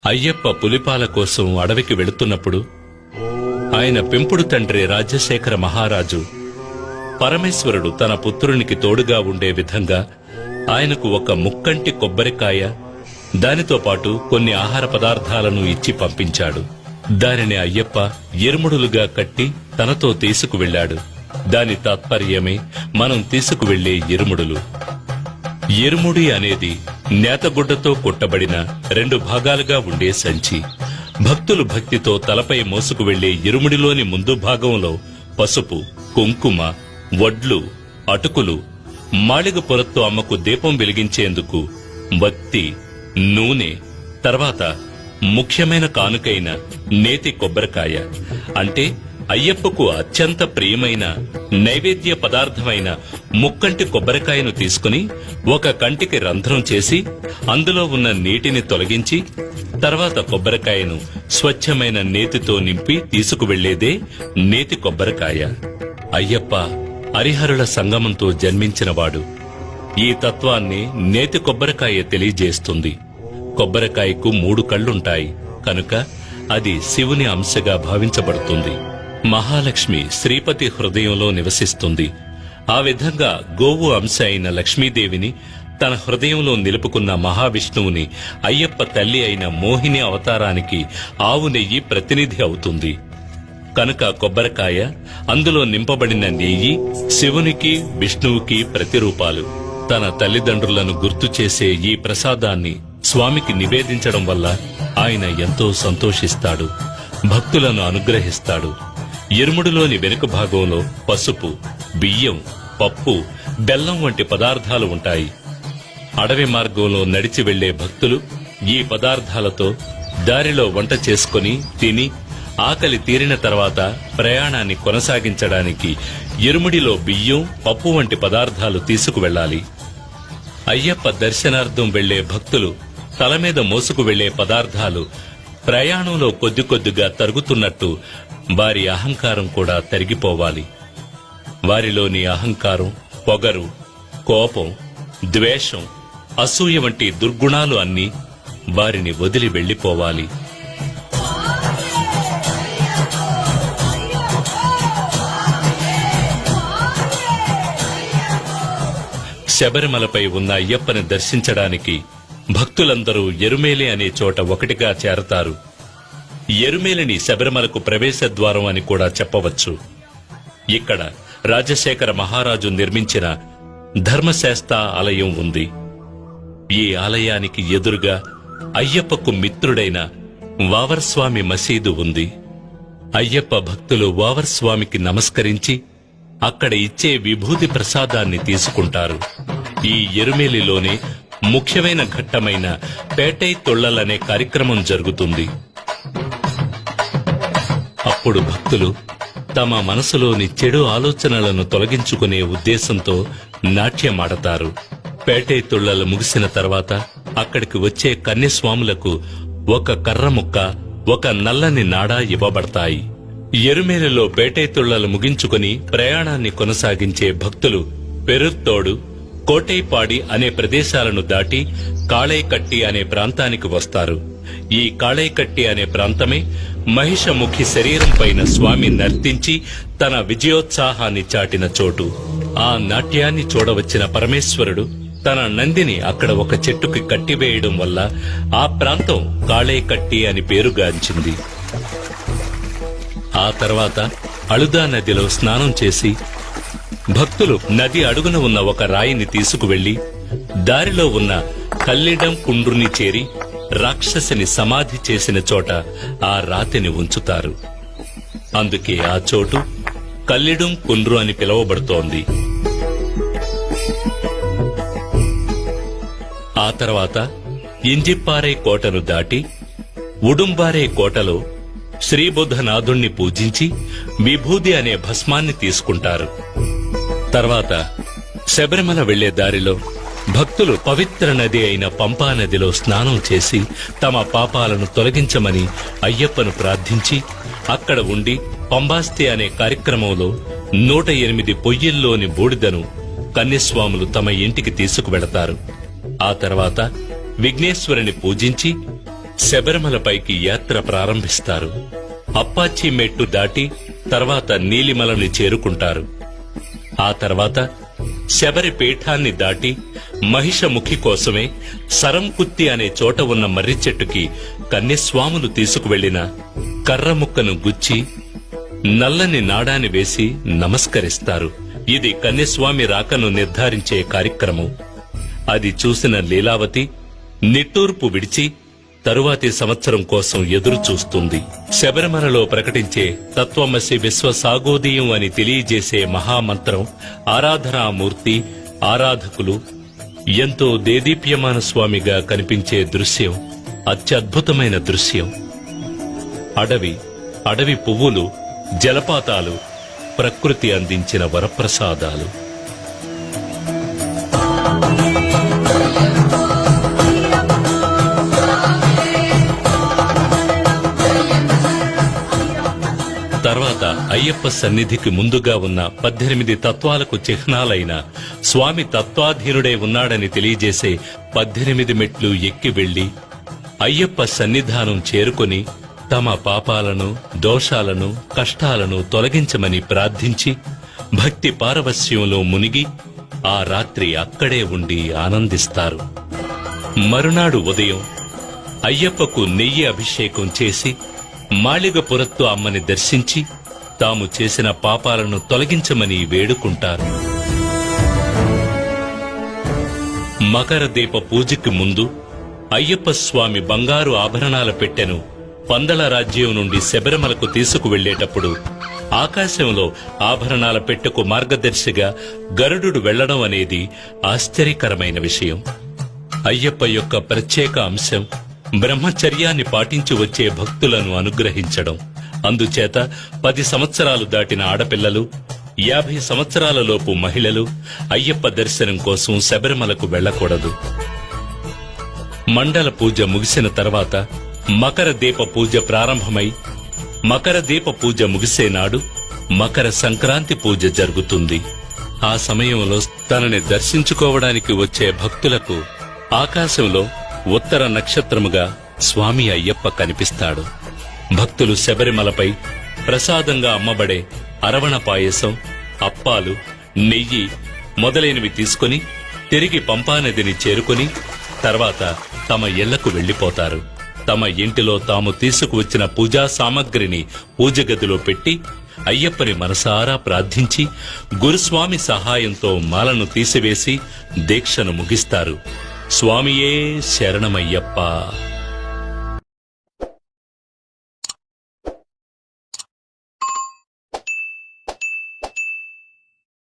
అయ్యప్ప పులిపాల కోసం అడవికి వెళుతున్నప్పుడు ఆయన పెంపుడు తండ్రి రాజశేఖర మహారాజు పరమేశ్వరుడు తన పుత్రునికి తోడుగా ఉండే విధంగా ఆయనకు ఒక ముక్కంటి కొబ్బరికాయ, దానితో పాటు కొన్ని ఆహార పదార్థాలను ఇచ్చి పంపించాడు. దానిని అయ్యప్ప ఇరుముడులుగా కట్టి తనతో తీసుకువెళ్లాడు. దాని తాత్పర్యమే మనం తీసుకువెళ్లే ఇరుముడులు. ఇరుముడి అనేది నేతగుడ్డతో కుట్టబడిన 2 భాగాలుగా ఉండే సంచి. భక్తులు భక్తితో తలపై మోసుకు వెళ్లే ఇరుముడిలోని ముందు భాగంలో పసుపు, కుంకుమ, వడ్లు, అటుకులు, మాళిగ పొరతో అమ్మకు దీపం వెలిగించేందుకు వత్తి, నూనె, తర్వాత ముఖ్యమైన కానుకైన నేతి కొబ్బరికాయ, అంటే అయ్యప్పకు అత్యంత ప్రియమైన నైవేద్య పదార్థమైన ముక్కంటి కొబ్బరికాయను తీసుకుని ఒక కంటికి రంధ్రం చేసి అందులో ఉన్న నీటిని తొలగించి తర్వాత కొబ్బరికాయను స్వచ్ఛమైన నేతితో నింపి తీసుకువెళ్లేదే నేతి కొబ్బరికాయ. అయ్యప్ప హరిహరుల సంగమంతో జన్మించినవాడు. ఈ తత్వాన్ని నేతి కొబ్బరికాయ తెలియజేస్తుంది. కొబ్బరికాయకు 3 కళ్లుంటాయి కనుక అది శివుని అంశగా భావించబడుతుంది. మహాలక్ష్మి శ్రీపతి హృదయంలో నివసిస్తుంది. ఆ విధంగా గోవు అంశ అయిన లక్ష్మీదేవిని తన హృదయంలో నిలుపుకున్న మహావిష్ణువుని అయ్యప్ప తల్లి అయిన మోహిని అవతారానికి ఆవు నెయ్యి ప్రతినిధి అవుతుంది. కనుక కొబ్బరికాయ, అందులో నింపబడిన నెయ్యి శివునికి విష్ణువుకి ప్రతిరూపాలు. తన తల్లిదండ్రులను గుర్తు చేసే ఈ ప్రసాదాన్ని స్వామికి నివేదించడం వల్ల ఆయన ఎంతో సంతోషిస్తాడు, భక్తులను అనుగ్రహిస్తాడు. ఇరుముడిలోని వెనుక భాగంలో పసుపు, బియ్యం, పప్పు, బెల్లం వంటి పదార్థాలు ఉంటాయి. అడవి మార్గంలో నడిచి వెళ్లే భక్తులు ఈ పదార్థాలతో దారిలో వంట చేసుకుని తిని ఆకలి తీరిన తర్వాత ప్రయాణాన్ని కొనసాగించడానికి ఇరుముడిలో బియ్యం, పప్పు వంటి పదార్థాలు తీసుకువెళ్లాలి. అయ్యప్ప దర్శనార్థం వెళ్లే భక్తులు తల మీద మోసుకు వెళ్లే పదార్థాలు ప్రయాణంలో కొద్ది కొద్దిగా తరుగుతున్నట్టు వారి అహంకారం కూడా తరిగిపోవాలి. వారిలోని అహంకారం, పొగరు, కోపం, ద్వేషం, అసూయ వంటి దుర్గుణాలు అన్నీ వారిని వదిలి వెళ్లిపోవాలి. శబరిమలపై ఉన్న అయ్యప్పని దర్శించడానికి భక్తులందరూ ఎరుమేలి అనే చోట ఒకటిగా చేరతారు. ఎరుమేలిని శబరిమలకు ప్రవేశ ద్వారం అని కూడా చెప్పవచ్చు. ఇక్కడ రాజశేఖర మహారాజు నిర్మించిన ధర్మశాస్త ఆలయం ఉంది. ఈ ఆలయానికి ఎదురుగా అయ్యప్పకు మిత్రుడైన వావర్స్వామి మసీదు ఉంది. అయ్యప్ప భక్తులు వావర్స్వామికి నమస్కరించి అక్కడ ఇచ్చే విభూతి ప్రసాదాన్ని తీసుకుంటారు. ఈ ఎరుమేలిలోనే ముఖ్యమైన ఘట్టమైన పేటై తొళ్లలనే కార్యక్రమం జరుగుతుంది. అప్పుడు భక్తులు తమ మనసులోని చెడు ఆలోచనలను తొలగించుకునే ఉద్దేశంతో నాట్యమాడతారు. పేటై తొళ్లలు ముగిసిన తర్వాత అక్కడికి వచ్చే కన్యస్వాములకు ఒక కర్ర ముక్క, ఒక నల్లని నాడా ఇవ్వబడతాయి. ఎరుమేలిలో పేటై తొళ్లలు ముగించుకుని ప్రయాణాన్ని కొనసాగించే భక్తులు పెరుత్తోడు, కోటైపాడి అనే ప్రదేశాలను దాటి కాళైకట్టి అనే ప్రాంతానికి వస్తారు. ఈ కాళైకట్టి అనే ప్రాంతమే మహిషముఖి శరీరం పైన స్వామి నర్తించి తన విజయోత్సాహాన్ని చాటిన చోటు. ఆ నాట్యాన్ని చూడవచ్చిన పరమేశ్వరుడు తన నందిని అక్కడ ఒక చెట్టుకి కట్టివేయడం వల్ల ఆ ప్రాంతం కాళైకట్టి అని పేరుగాంచింది. ఆ తర్వాత అళుదా నదిలో స్నానం చేసి భక్తులు నది అడుగున ఉన్న ఒక రాయిని తీసుకువెళ్లి దారిలో ఉన్న కల్లిడం కుండ్రుని చేరి రాక్షసిని సమాధి చేసిన చోట ఆ రాతిని ఉంచుతారు. అందుకే ఆ చోటు కల్లిడం కుండ్రు అని పిలువబడుతోంది. ఆ తర్వాత ఇంజిప్పారే కోటను దాటి ఉడుంబారే కోటలో శ్రీబుద్ధనాథుణ్ణి పూజించి విభూది అనే భస్మాన్ని తీసుకుంటారు. తర్వాత శబరిమల వెళ్లే దారిలో భక్తులు పవిత్ర నది అయిన పంపా నదిలో స్నానం చేసి తమ పాపాలను తొలగించమని అయ్యప్పను ప్రార్థించి అక్కడ ఉండి పంబాస్తి అనే కార్యక్రమంలో 108 పొయ్యిల్లోని బూడిదను కన్యస్వాములు తమ ఇంటికి తీసుకువెడతారు. ఆ తర్వాత విఘ్నేశ్వరుని పూజించి శబరిమలపైకి యాత్ర ప్రారంభిస్తారు. అప్పాచి మెట్టు దాటి తర్వాత నీలిమలని చేరుకుంటారు. ఆ తర్వాత శబరి పీఠాన్ని దాటి మహిషముఖి కోసమే సరంకుత్తి అనే చోట ఉన్న మర్రి చెట్టుకి కన్యస్వాములు తీసుకువెళ్లిన కర్రముక్కను గుచ్చి నల్లని నాడాని వేసి నమస్కరిస్తారు. ఇది కన్యస్వామి రాకను నిర్ధారించే కార్యక్రమం. అది చూసిన లీలావతి నిట్టూర్పు విడిచి తరువాతి సంవత్సరం కోసం ఎదురు చూస్తుంది. శబరిమలలో ప్రకటించే తత్వమసి విశ్వసాగోదీయం అని తెలియజేసే మహామంత్రం, ఆరాధనామూర్తి, ఆరాధకులు ఎంతో దేదీప్యమాన స్వామిగా కనిపించే దృశ్యం అత్యద్భుతమైన దృశ్యం. అడవి పువ్వులు, జలపాతాలు ప్రకృతి అందించిన వరప్రసాదాలు. తర్వాత అయ్యప్ప సన్నిధికి ముందుగా ఉన్న 18 తత్వాలకు చిహ్నాలైన స్వామి తత్వాధీనుడై ఉన్నాడని తెలియజేసే 18 మెట్లు ఎక్కి వెళ్లి అయ్యప్ప సన్నిధానం చేరుకొని తమ పాపాలను, దోషాలను, కష్టాలను తొలగించమని ప్రార్థించి భక్తి పారవస్యంలో మునిగి ఆ రాత్రి అక్కడే ఉండి ఆనందిస్తారు. మరునాడు ఉదయం అయ్యప్పకు నెయ్యి అభిషేకం చేసి మాళిగపురత్తు అమ్మని దర్శించి తాము చేసిన పాపాలను తొలగించమని వేడుకుంటారు. మకర దీప పూజకి ముందు అయ్యప్ప స్వామి బంగారు ఆభరణాల పెట్టెను పందల రాజ్యం నుండి శబరిమలకు తీసుకువెళ్లేటప్పుడు ఆకాశంలో ఆభరణాల పెట్టెకు మార్గదర్శిగా గరుడు వెళ్లడం అనేది ఆశ్చర్యకరమైన విషయం. అయ్యప్ప యొక్క ప్రత్యేక అంశం బ్రహ్మచర్యాన్ని పాటించి వచ్చే భక్తులను అనుగ్రహించడం. అందుచేత 10 సంవత్సరాలు దాటిన ఆడపిల్లలు, 50 సంవత్సరాలలోపు మహిళలు అయ్యప్ప దర్శనం కోసం శబరిమలకు వెళ్లకూడదు. మండల పూజ ముగిసిన తర్వాత మకర దీప పూజ ప్రారంభమై మకర దీప పూజ ముగిసే నాడు మకర సంక్రాంతి పూజ జరుగుతుంది. ఆ సమయంలో తనని దర్శించుకోవడానికి వచ్చే భక్తులకు ఆకాశంలో ఉత్తర నక్షత్రముగా స్వామి అయ్యప్ప కనిపిస్తాడు. భక్తులు శబరిమలపై ప్రసాదంగా అమ్మబడే అరవణ పాయసం, అప్పాలు, నెయ్యి మొదలైనవి తీసుకుని తిరిగి పంపానదిని చేరుకుని తర్వాత తమ ఇళ్లకు వెళ్లిపోతారు. తమ ఇంటిలో తాము తీసుకువచ్చిన పూజా సామగ్రిని పూజగదిలో పెట్టి అయ్యప్పని మనసారా ప్రార్థించి గురుస్వామి సహాయంతో మాలను తీసివేసి దీక్షను ముగిస్తారు. స్వామియే శరణమయ్యప్ప.